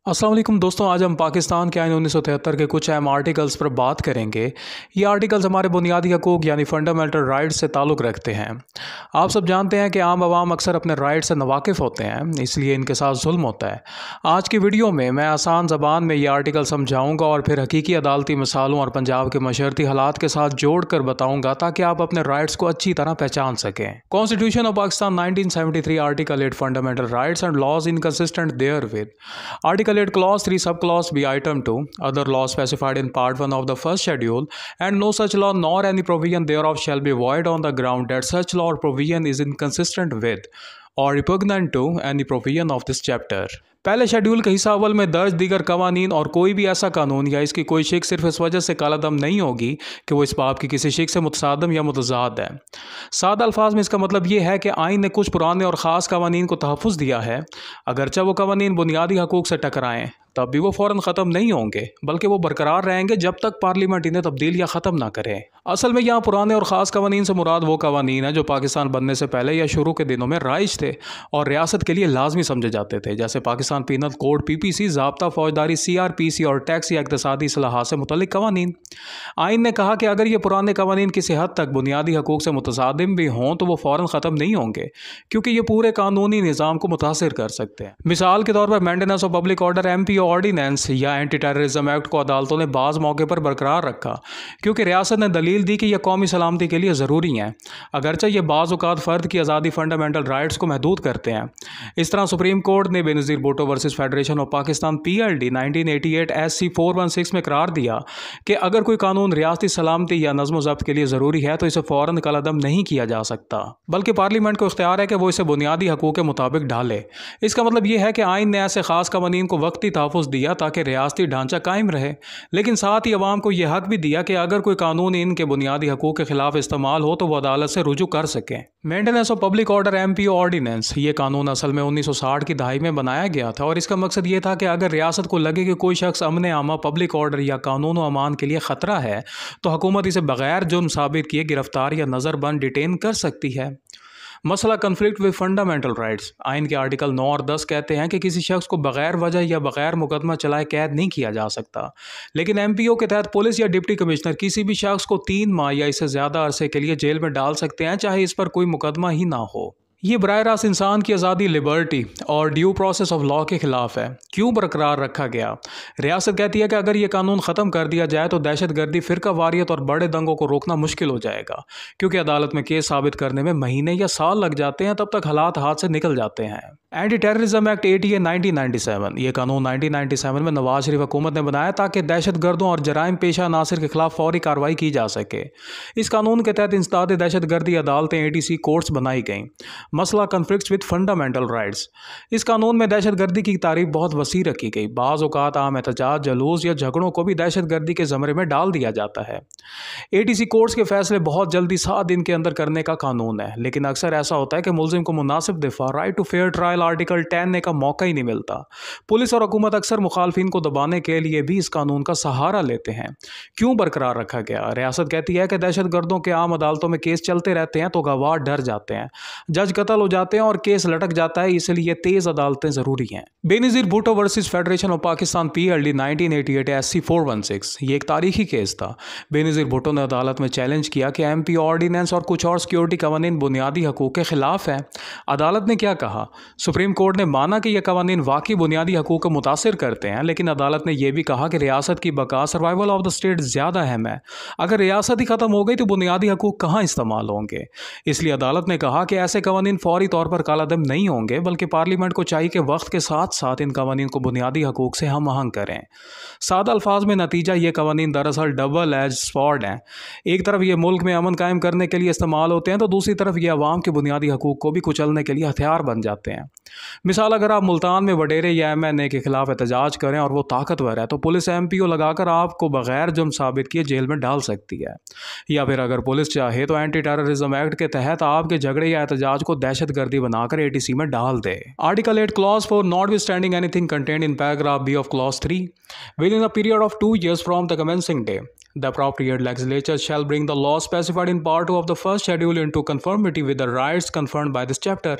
अस्सलाम वालेकुम दोस्तों, आज हम पाकिस्तान के आइन 1973 के कुछ अहम आर्टिकल्स पर बात करेंगे। ये आर्टिकल्स हमारे बुनियादी हकूक़ यानी फ़ंडामेंटल राइट्स से ताल्लुक़ रखते हैं। आप सब जानते हैं कि आम आवाम अक्सर अपने राइट से नावाकिफ़ होते हैं, इसलिए इनके साथ जुल्म होता है। आज की वीडियो में मैं आसान ज़बान में ये आर्टिकल समझाऊँगा और फिर हकीकी अदालती मिसालों और पंजाब के मशरती हालात के साथ जोड़ कर बताऊँगा ताकि आप अपने राइट्स को अच्छी तरह पहचान सकें। Constitution of Pakistan 1973 article 8 fundamental rights and laws inconsistent therewith article 8 clause 3 subclause b item 2 other laws specified in part 1 of the first schedule and no such law nor any provision thereof shall be void on the ground that such law or provision is inconsistent with or repugnant to any provision of this chapter। पहले schedule के हिस्सा अव्वल में दर्ज दीगर कवानीन और कोई भी ऐसा कानून या इसकी कोई शिक सिर्फ इस वजह से कालादम नहीं होगी कि वो इस बाब की किसी शिक से मुतसादम या मुतजाद है। सादा अल्फाज में इसका मतलब ये है कि आइन ने कुछ पुराने और ख़ास कवानीन को तहफ़्फ़ुज़ दिया है, अगरचे वो कवानीन बुनियादी हकूक़ से टकराएँ तब भी वो फ़ौरन ख़त्म नहीं होंगे, बल्कि वो बरकरार रहेंगे जब तक पार्लियामेंट इन्हें तब्दील या ख़त्म ना करे। असल में यहाँ पुराने और ख़ास कवानीन से मुराद वो कवानीन है जो पाकिस्तान बनने से पहले या शुरू के दिनों में राइज थे और रियासत के लिए लाजमी समझे जाते थे, जैसे पाकिस्तान पीनल कोड PPC, ज़ाब्ता फ़ौजदारी CRPC और टैक्स या इक़्तिसादी इस्लाहात से मुतल्लिक़ कवानीन। आइन ने कहा कि अगर ये पुराने कवानीन किसी हद तक बुनियादी हकूक़ से मुतसादिम भी हों तो वो फ़ौरन ख़त्म नहीं होंगे, क्योंकि ये पूरे कानूनी निज़ाम को मुतासिर कर सकते हैं। मिसाल के तौर पर maintenance of public order MPO ordinance या एंटी टेररिज्म एक्ट को अदालतों ने बाज़ मौके पर बरकरार रखा, क्योंकि रियासत ने दलील दी कि यह कौमी सलामती के लिए ज़रूरी हैं, अगरचे ये बाज़ औक़ात फ़र्द की आज़ादी फंडामेंटल राइट्स को महदूद करते हैं। इस तरह सुप्रीम कोर्ट ने Benazir Bhutto versus federation of Pakistan PLD 1988 SC 416 में करार दिया कि अगर कोई कानून रियासती सलामती या नज़्म ज़ब्त के लिए ज़रूरी है तो इसे फ़ौरन कलअदम नहीं किया जा सकता, बल्कि पार्लियामेंट को इख्तियार है कि वो इसे बुनियादी हकूक़ के मुताबिक ढाले। इसका मतलब यह है कि आइन ने ऐसे ख़ास कवानीन को वक्ती तहफ़्फ़ुज़ दिया ताकि रियासती ढांचा कायम रहे, लेकिन साथ ही अवाम को यह हक भी दिया कि अगर कोई कानून इनके बुनियादी हकूक़ के खिलाफ इस्तेमाल हो तो वह अदालत से रुजू कर सकें। Maintenance of public order MPO ordinance ये कानून असल में 1960 की दहाई में बनाया गया था और इसका मकसद ये था कि अगर रियासत को लगे कि कोई शख्स अमन आमा, पब्लिक ऑर्डर या कानून व अमान के लिए ख़तरा है तो हुकूमत इसे बगैर जुर्म साबित किए गिरफ्तार या नज़रबंद डिटेन कर सकती है। मसला कन्फ्लिक्ट विद फंडामेंटल राइट्स। आइन के आर्टिकल 9 और 10 कहते हैं कि किसी शख्स को बगैर वजह या बगैर मुकदमा चलाए कैद नहीं किया जा सकता, लेकिन MPO के तहत पुलिस या डिप्टी कमिश्नर किसी भी शख्स को 3 माह या इससे ज़्यादा अरसे के लिए जेल में डाल सकते हैं, चाहे इस पर कोई मुकदमा ही ना हो। ये बराह रास्त इंसान की आज़ादी, लिबर्टी और ड्यू प्रोसेस ऑफ लॉ के खिलाफ है। क्यों बरकरार रखा गया? रियासत कहती है कि अगर ये कानून ख़त्म कर दिया जाए तो दहशत गर्दी, फ़िरका वारियत और बड़े दंगों को रोकना मुश्किल हो जाएगा, क्योंकि अदालत में केस साबित करने में महीने या साल लग जाते हैं, तब तक हालात हाथ से निकल जाते हैं। एंटी टेररिज्म एक्ट 80 1997 ये कानून 1997 में नवाज शरीफ हुकूमत ने बनाया ताकि दहशत गर्दों और जराइम पेशा अनासर के खिलाफ फौरी कार्रवाई की जा सके। इस कानून के तहत इंसदाद दहशत गर्दी अदालतें ATC कोर्ट्स बनाई गईं। मसला कन्फ्लिक्ट्स विद फंडामेंटल राइट्स। इस कानून में दहशत गर्दी की तारीफ बहुत वसी रखी गई। बाज़ औक़ात आम एहतजाज, जलूस या झगड़ों को भी दहशत गर्दी के ज़मरे में डाल दिया जाता है। ATC कोर्ट्स के फैसले बहुत जल्दी 7 दिन के अंदर करने का कानून है, लेकिन अक्सर ऐसा होता है कि मुलजिम को मुनासिब दिफा, right to fair trial article 10 का मौका ही नहीं मिलता। पुलिस और हुकूमत अक्सर मुखालफिन को दबाने के लिए भी इस कानून का सहारा लेते हैं। क्यों बरकरार रखा गया? रियासत कहती है कि दहशत गर्दों के आम अदालतों में केस चलते रहते हैं तो गवाह डर जाते हैं, जज कत्ल हो जाते हैं और केस लटक जाता है, इसलिए तेज अदालतें ज़रूरी हैं। Benazir Bhutto versus federation of Pakistan PLD 1988 SC 416 ये एक तारीखी केस था। बेनज़ीर भुट्टो ने अदालत में चैलेंज किया कि MPO ऑर्डिनेंस और कुछ और सिक्योरिटी कवानीन बुनियादी हकूक़ के खिलाफ हैं। अदालत ने क्या कहा? सुप्रीम कोर्ट ने माना कि यह कवानीन वाकई बुनियादी हकूक़ को मुतासिर करते हैं, लेकिन अदालत ने यह भी कहा कि रियासत की बका, सर्वाइवल ऑफ द स्टेट ज़्यादा अहम है। अगर रियासत ही ख़त्म हो गई तो बुनियादी हकूक़ कहाँ इस्तेमाल होंगे? इसलिए अदालत ने कहा कि ऐसे कवानीन फौरी तौर पर कालादम नहीं होंगे, बल्कि पार्लियामेंट को चाहिए कि वक्त के साथ साथ इन कवानीन को बुनियादी हकूक़ से हम आहंग करें। सादा अल्फाज में नतीजा ये कवानीन दरअसल डबल एज स्वॉर्ड हैं। एक तरफ ये मुल्क में अमन कायम करने के लिए इस्तेमाल होते हैं तो दूसरी तरफ ये अवाम के बुनियादी हकूक़ को भी कुचलने के लिए हथियार बन जाते हैं। मिसाल, अगर आप मुल्तान में वडेरे या MNA के खिलाफ एहतजाज करें और वो ताकतवर है तो पुलिस MPO लगाकर आपको बगैर जुर्म साबित किए जेल में डाल सकती है, या फिर अगर पुलिस चाहे तो एंटी टेररिज्म एक्ट के तहत आपके झगड़े या एहतजाज को दहशत गर्दी बनाकर ATC में डाल दे। Article 8 clause 4 notwithstanding anything contained in paragraph B of clause 3 within a period of 2 years from the commencing day the appropriate legislature shall bring the law specified in part 2 of the first schedule into conformity with the rights conferred by this chapter।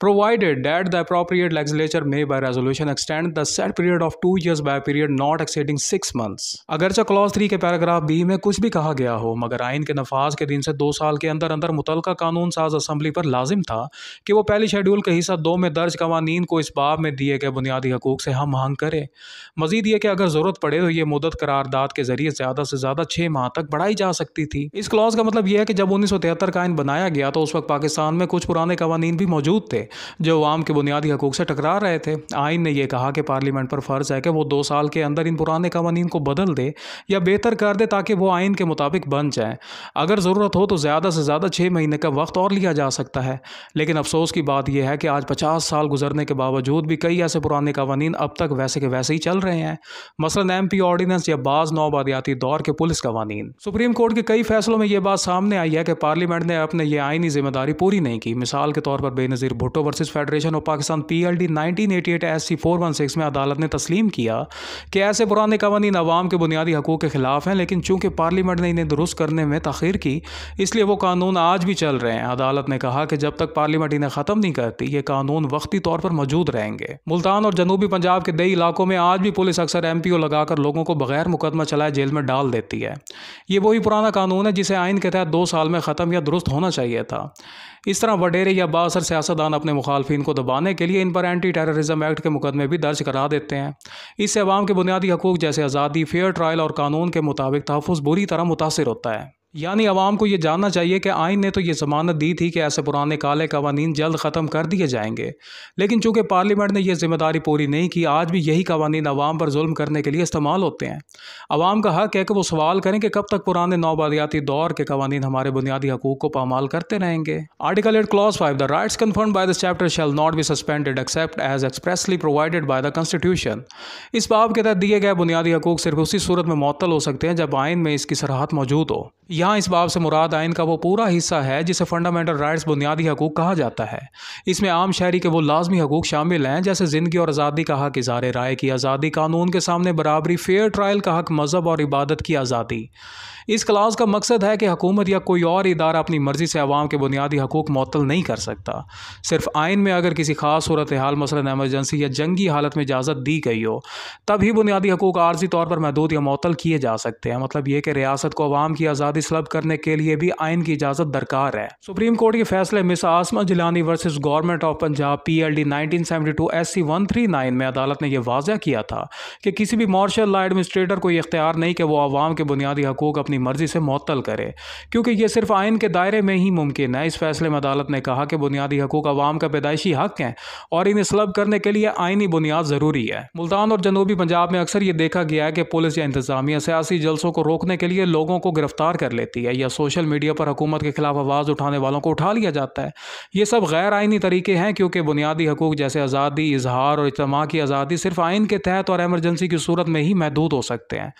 provided that the appropriate legislature may by resolution extend the set period of 2 years by a period not exceeding 6 months। अगरचे clause 3 के paragraph B में कुछ भी कहा गया हो, मगर आइन के नफाज के दिन से 2 साल के अंदर अंदर मुतलका कानून साज असम्बली पर लाजिम था कि वो पहली शेड्यूल के हिस्सा 2 में दर्ज कवानीन को इस बाब में दिए गए बुनियादी हकूक से हम आहंग करे। मजीद ये कि अगर ज़रूरत पड़े तो ये मुद्दत करारदाद के जरिए ज़्यादा से ज़्यादा 6 माह तक बढ़ाई जा सकती थी। इस क्लॉज का मतलब यह है कि जब 1973 का आइन बनाया गया तो उस वक्त पाकिस्तान में कुछ पुराने कवानीन भी मौजूद थे जो अवाम के बुनियादी हकूक से टकरा रहे थे। आइन ने यह कहा कि पार्लियामेंट पर फ़र्ज़ है कि वो 2 साल के अंदर इन पुराने कवानीन को बदल दे या बेहतर कर दे ताकि वो आइन के मुताबिक बन जाए। अगर ज़रूरत हो तो ज़्यादा से ज़्यादा 6 महीने का वक्त और लिया जा सकता है। लेकिन अफसोस की बात यह है कि आज 50 साल गुजरने के बावजूद भी कई ऐसे पुराने कवानीन अब तक वैसे के वैसे ही चल रहे हैं, मसलन MP ऑर्डिनेंस या बाज़ नौबादियाती दौर के पुलिस कवानीन। सुप्रीम कोर्ट के कई फैसलों में यह बात सामने आई है कि पार्लियामेंट ने अपने ये आइनी जिम्मेदारी पूरी नहीं की। मिसाल के तौर पर Benazir Bhutto versus federation of Pakistan PLD 1988 SC 416 में अदालत ने तस्लीम किया कि ऐसे पुराने कवानीन अवाम के बुनियादी हकूक़ के खिलाफ हैं, लेकिन चूंकि पार्लियामेंट ने इन्हें दुरुस्त करने में तख़ीर की इसलिए वो कानून आज भी चल रहे हैं। अदालत ने कहा कि जब तक पार्लियामेंट इन्हें ख़त्म नहीं करती ये कानून वक्ती तौर पर मौजूद रहेंगे। मुल्तान और जनूबी पंजाब के कई इलाकों में आज भी पुलिस अक्सर MPO लगाकर लोगों को बगैर मुकदमा चलाए जेल में डाल देती है। ये वही पुराना कानून है जिसे आइन के तहत 2 साल में ख़त्म या दुरुस्त होना चाहिए था। इस तरह वडेरे या बासर सियासतदान अपने मुखालफिन को दबाने के लिए इन पर एंटी टेररिज्म एक्ट के मुकदमे भी दर्ज करा देते हैं। इससे अवाम के बुनियादी हकूक़ जैसे आज़ादी, फेयर ट्रायल और कानून के मुताबिक तहफ़्फ़ुज़ बुरी तरह मुतासिर होता है। यानी अवाम को ये जानना चाहिए कि आइन ने तो ये ज़मानत दी थी कि ऐसे पुराने काले कवानीन जल्द ख़त्म कर दिए जाएंगे, लेकिन चूँकि पार्लियामेंट ने यह जिम्मेदारी पूरी नहीं की आज भी यही कवानीन अवाम पर जुल्म करने के लिए इस्तेमाल होते हैं। अवाम का हक है कि वो सवाल करें कि कब तक पुराने नौबादियाती दौर के कवानीन हमारे बुनियादी हकूक़ को पामाल करते रहेंगे। Article 8 clause 5 the rights confirmed by this chapter shall not be suspended except as expressly provided by the constitution. इस बाब के तहत दिए गए बुनियादी हकूक़ सिर्फ उसी सूरत में मुअत्तल हो सकते हैं जब आइन में इसकी सराहत मौजूद हो। यहाँ इस बाब से मुराद आइन का वो पूरा हिस्सा है जिसे फंडामेंटल राइट्स बुनियादी हकूक़ कहा जाता है। इसमें आम शहरी के वो लाजमी हकूक़ शामिल हैं जैसे ज़िंदगी और आज़ादी का हक, इज़हार राय की आज़ादी, कानून के सामने बराबरी, फेयर ट्रायल का हक, मज़हब और इबादत की आज़ादी। इस क्लास का मकसद है कि हुकूमत या कोई और इदारा अपनी मर्ज़ी से अवाम के बुनियादी हकूक़ मुअत्तल नहीं कर सकता। सिर्फ आइन में अगर किसी ख़ास सूरत हाल मसलन एमरजेंसी या जंगी हालत में इजाज़त दी गई हो तभी बुनियादी हकूक़ आर्जी तौर पर महदूद या मुअत्तल किए जा सकते हैं। मतलब ये कि रियासत को अवाम की आज़ादी सलब करने के लिए भी आइन की इजाज़त दरकार है। सुप्रीम कोर्ट के फैसले miss Asma Jilani versus government of Punjab PLD 1972 SC 139 में अदालत ने यह वाज़ह किया था कि किसी भी मार्शल लॉ एडमिनिस्ट्रेटर को इख्तियार नहीं कि वो अवाम के बुनियादी हकूक़ अपनी मर्जी से मुअत्तल करे, क्योंकि ये सिर्फ आइन के दायरे में ही मुमकिन है। इस फैसले में अदालत ने कहा कि बुनियादी हकूक़ अवाम का पैदाइशी हक हैं और इन्हें सलब करने के लिए आइनी बुनियाद ज़रूरी है। मुल्तान और जनूबी पंजाब में अक्सर ये देखा गया है कि पुलिस या इंतज़ामिया सियासी जलसों को रोकने के लिए लोगों को गिरफ्तार कर लेती है या सोशल मीडिया पर हुकूमत के खिलाफ आवाज़ उठाने वालों को उठा लिया जाता है। ये सब गैर आइनी तरीके हैं क्योंकि बुनियादी हकूक़ जैसे आज़ादी, इजहार और इज्तिमा की आज़ादी सिर्फ आइन के तहत और एमरजेंसी की सूरत में ही महदूद हो सकते हैं।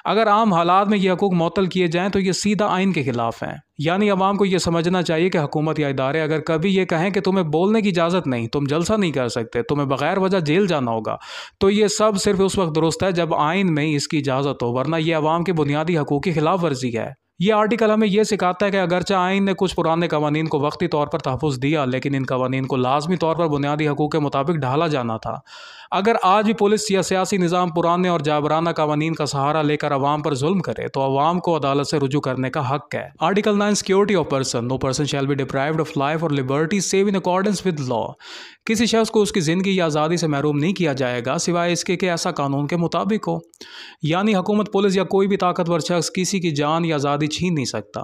अगर आम हालात में ये हकूक़ मुअत्तल किए जाएँ तो ये सीधा आइन के खिलाफ हैं। यानी अवाम को यह समझना चाहिए कि हुकूमत या इदारे अगर कभी ये कहें कि तुम्हें बोलने की इजाज़त नहीं, तुम जलसा नहीं कर सकते, तुम्हें बगैर वजह जेल जाना होगा, तो ये सब सिर्फ उस वक्त दुरुस्त है जब आइन में इसकी इजाज़त हो, वरना यह अवाम के बुनियादी हकूक़ की खिलाफ वर्जी है। ये आर्टिकल हमें यह सिखाता है कि अगरचे आइन ने कुछ पुराने कवानीन को वक्ती तौर पर तहफ़्फ़ुज़ दिया, लेकिन इन कवानीन को लाजमी तौर पर बुनियादी हकूक़ के मुताबिक ढाला जाना था। अगर आज भी पुलिस या सियासी निज़ाम पुराने और जाबराना कवानीन का सहारा लेकर अवाम पर जुल्म करे तो अवाम को अदालत से रुजू करने का हक है। Article 9 security of person, no person shall be deprived of life और liberty save in accordance with law. किसी शख्स को उसकी ज़िंदगी या आज़ादी से महरूम नहीं किया जाएगा सिवाय इसके कि ऐसा कानून के मुताबिक हो। यानी हुकूमत, पुलिस या कोई भी ताकतवर शख्स किसी की जान या आज़ादी छीन नहीं सकता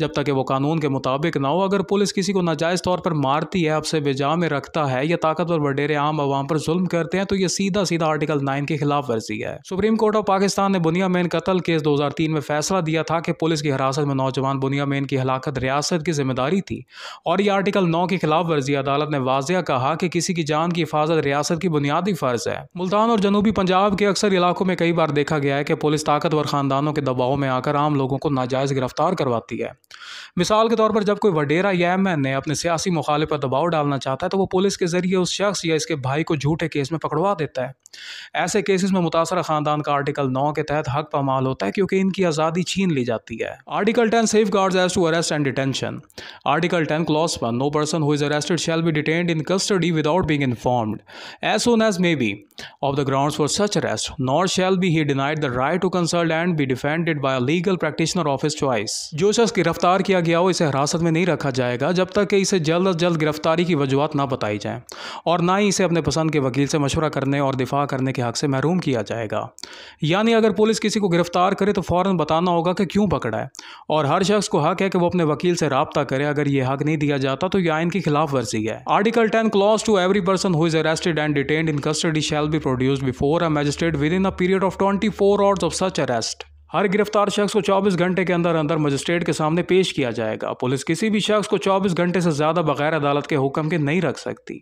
जब तक कि वो कानून के मुताबिक ना हो। अगर पुलिस किसी को नाजायज़ तौर पर मारती है, आपसे बेजा में रखता है या ताकतवर वडेरे आम आवाम पर जुल्म करते हैं तो ये सीधा सीधा आर्टिकल 9 की खिलाफ वर्जी है। सुप्रीम कोर्ट ऑफ पाकिस्तान ने बुनियामेन कत्ल केस 2003 में फैसला दिया था कि पुलिस की हिरासत में नौजवान बुनियामेन की हलाकत रियासत की जिम्मेदारी थी और यह आर्टिकल 9 की खिलाफ वर्जी। अदालत ने वाज़िया कहा कि किसी की जान की हिफाजत रियासत की बुनियादी फ़र्ज़ है। मुल्तान और जनूबी पंजाब के अक्सर इलाकों में कई बार देखा गया है कि पुलिस ताकतवर ख़ानदानों के दबाव में आकर आम लोगों को नाजायज़ गिरफ्तार करवाती है। मिसाल के तौर पर जब कोई वडेरा या MN ने अपने सियासी मुखालिफ पर दबाव डालना चाहता है तो वो पुलिस के जरिए उस शख्स या इसके भाई को झूठे केस में पकड़वा पकड़वा देता है। ऐसे केसेस में मुतासरा खानदान का आर्टिकल 9 के तहत हक पामाल होता है क्योंकि इनकी आज़ादी छीन ली जाती है। Article 10 safeguards as to arrest and detention. Article 10 clause 1 no person who is arrested shall be detained in custody without being informed as soon as may be of the grounds for such arrest nor shall be he denied the right to consult and be defended by a legal practitioner of his choice. जो शख्स गिरफ्तार किया गया हो इसे हिरासत में नहीं रखा जाएगा जब तक कि इसे जल्द अज जल्द गिरफ्तारी की वजूहत ना बताई जाए और ना ही इसे अपने पसंद के वकील से मशवरा करने और दिफा करने के हक से महरूम किया जाएगा। यानी अगर पुलिस किसी को गिरफ्तार करे तो फौरन बताना होगा कि क्यों पकड़ा है और हर शख्स को हक है कि वो अपने वकील से राब्ता करे। अगर ये हक नहीं दिया जाता तो यह आइन की खिलाफ वर्जी है। Article 10 clause 2 every person who is arrested and detained in custody shall be produced before a magistrate within a period of 24 hours of such arrest. हर गिरफ्तार शख्स को 24 घंटे के अंदर अंदर मजिस्ट्रेट के सामने पेश किया जाएगा। पुलिस किसी भी शख्स को 24 घंटे से ज़्यादा बगैर अदालत के हुक्म के नहीं रख सकती।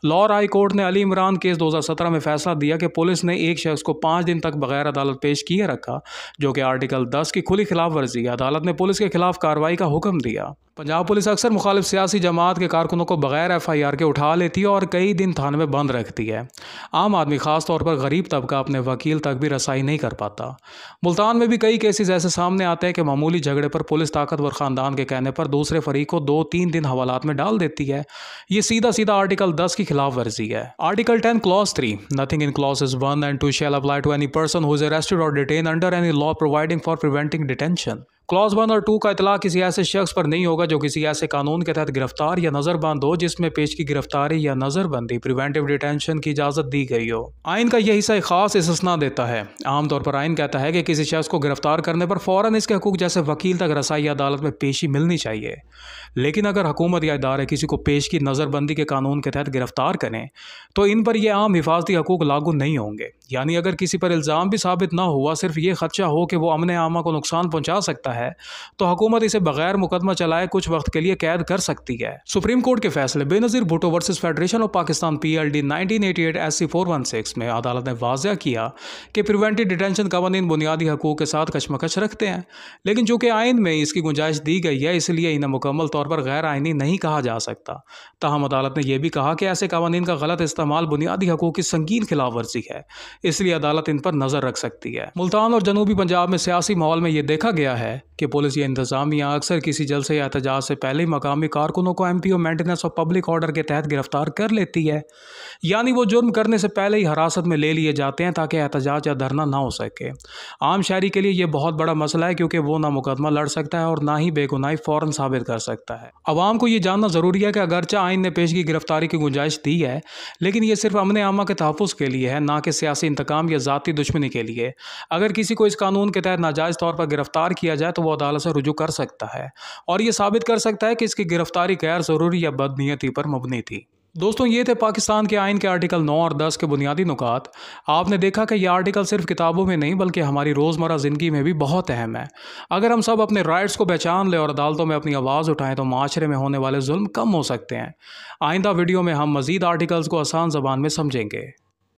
लाहौर हाई कोर्ट ने अली इमरान केस 2017 में फैसला दिया कि पुलिस ने एक शख्स को 5 दिन तक बगैर अदालत पेश किए रखा, जो कि आर्टिकल 10 की खुली खिलाफ वर्जी है। अदालत ने पुलिस के खिलाफ कार्रवाई का हुक्म दिया। पंजाब पुलिस अक्सर मुखालिफ सियासी जमात के कारकुनों को बगैर FIR के उठा लेती है और कई दिन थाने में बंद रखती है। आम आदमी खास तौर पर गरीब तबका अपने वकील तक भी रसाई नहीं कर पाता। मुल्तान में भी कई केसेस ऐसे सामने आते हैं कि मामूली झगड़े पर पुलिस ताकतवर खानदान के कहने पर दूसरे फरीक को 2-3 दिन हवालात में डाल देती है। ये सीधा सीधा आर्टिकल 10 की खिलाफ वर्जी है। Article 10 clause 3 nothing in clauses 1 and 2 shall apply to any person who is arrested or detained under any law providing for preventing detention। Clause 1 और 2 का इतलाक किसी ऐसे शख्स पर नहीं होगा जो किसी ऐसे कानून के तहत गिरफ्तार या नजरबंद हो जिसमें पेश की गिरफ्तारी या नजरबंदी प्रिवेंटिव डिटेंशन की इजाज़त दी गई हो। आइन का यह हिस्सा एक खास इस्तिस्ना देता है। आमतौर पर आइन कहता है कि किसी शख्स को गिरफ्तार करने पर फ़ौरन इसके हकूक जैसे वकील तक रसाई या अदालत में पेशी मिलनी चाहिए। लेकिन अगर हुकूमत या इदारे किसी को पेश की नज़रबंदी के कानून के तहत गिरफ्तार करें तो इन पर यह आम हिफाजती हकूक लागू नहीं होंगे। यानी अगर किसी पर इल्ज़ाम भी साबित ना हुआ, सिर्फ ये खदशा हो कि वो अमन आमा को नुकसान पहुँचा सकता है, तो हुकूमत इसे बगैर मुकदमा चलाए कुछ वक्त के लिए कैद कर सकती है। सुप्रीम कोर्ट के फैसले Benazir Bhutto versus federation of Pakistan PLD 1988 SC 416 में अदालत ने वाज़ह किया कि प्रिवेंटिव डिटेंशन कवानीन बुनियादी हकूक के साथ कशमकश रखते हैं, लेकिन चूँकि आइन में इसकी गुंजाइश दी गई है इसलिए इन्हें मुकम्मल तौर पर गैर आइनी नहीं कहा जा सकता। ताहम अदालत ने यह भी कहा कि ऐसे कवानीन का गलत इस्तेमाल बुनियादी हकूक की संगीन खिलाफ वर्जी है, इसलिए अदालत इन पर नज़र रख सकती है। मुल्तान और जनूबी पंजाब में सियासी माहौल में यह देखा गया है कि पुलिस या इंतजामिया अक्सर किसी जलसे या एहतजाज से पहले ही मकामी कारकुनों को MPO maintenance of public order के तहत गिरफ्तार कर लेती है। यानी वो जुर्म करने से पहले ही हिरासत में ले लिए जाते हैं ताकि एहतजाज या धरना ना हो सके। आम शहरी के लिए ये बहुत बड़ा मसला है क्योंकि वो ना मुकदमा लड़ सकता है और ना ही बेगुनाही फ़ौरन साबित कर सकता है। अवाम को ये जानना ज़रूरी है कि अगरचे आइन ने पेशगी गिरफ्तारी की गुंजाइश दी है, लेकिन ये सिर्फ अमन आमा के तहफ़्फ़ुज़ के लिए है, ना कि सियासी इंतकाम या ज़ाती दुश्मनी के लिए। अगर किसी को इस कानून के तहत नाजायज़ तौर पर गिरफ्तार किया जाए तो वो अदालत से रुजू कर सकता है और ये साबित कर सकता है कि इसकी गिरफ्तारी गैर ज़रूरी या बदनीयती पर मबनी थी। दोस्तों, ये थे पाकिस्तान के आइन के आर्टिकल 9 और 10 के बुनियादी नुकात। आपने देखा कि यह आर्टिकल सिर्फ किताबों में नहीं बल्कि हमारी रोज़मर्रा ज़िंदगी में भी बहुत अहम है। अगर हम सब अपने राइट्स को पहचान लें और अदालतों में अपनी आवाज़ उठाएं तो माशरे में होने वाले जुल्म कम हो सकते हैं। आइंदा वीडियो में हम मज़ीद आर्टिकल्स को आसान ज़बान में समझेंगे।